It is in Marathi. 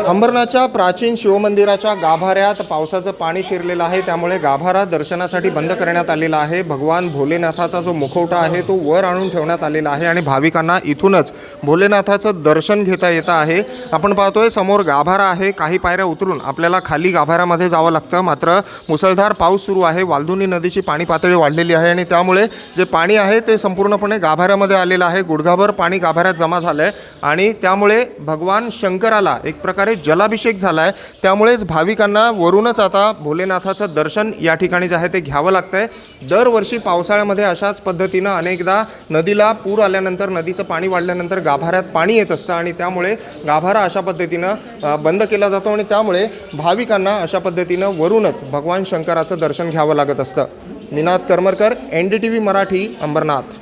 अंबरनाथच्या प्राचीन शिवमंदिराच्या गाभाऱ्यात पावसाचं पाणी शिरलेलं आहे, त्यामुळे गाभारा दर्शनासाठी बंद करण्यात आलेला आहे। भगवान भोलेनाथाचा जो मुखवटा आहे तो वर आणून ठेवण्यात आलेला आहे आणि भाविकांना इथूनच भोलेनाथाचं दर्शन घेता येतं आहे। आपण पाहतोय समोर गाभारा आहे, काही पायऱ्या उतरून आपल्याला खाली गाभाऱ्यामध्ये जावं लागतं। मात्र मुसळधार पाऊस सुरू आहे, वालधुनी नदीची पाणी पातळी वाढलेली आहे आणि त्यामुळे जे पाणी आहे ते संपूर्णपणे गाभाऱ्यामध्ये आलेलं आहे। गुडघाभर पाणी गाभाऱ्यात जमा झालं आहे आणि त्यामुळे भगवान शंकराला एक प्रकारे जलाभिषेक झाला आहे। त्यामुळेच भाविकांना वरूनच आता भोलेनाथाचं दर्शन या ठिकाणी जे आहे ते घ्यावं लागतं आहे। दरवर्षी पावसाळ्यामध्ये अशाच पद्धतीनं अनेकदा नदीला पूर आल्यानंतर, नदीचं पाणी वाढल्यानंतर गाभाऱ्यात पाणी येत असतं आणि त्यामुळे गाभारा अशा पद्धतीनं बंद केला जातो आणि त्यामुळे भाविकांना अशा पद्धतीनं वरूनच भगवान शंकराचं दर्शन घ्यावं लागत असतं। निनाद करमरकर, NDTV मराठी, अंबरनाथ।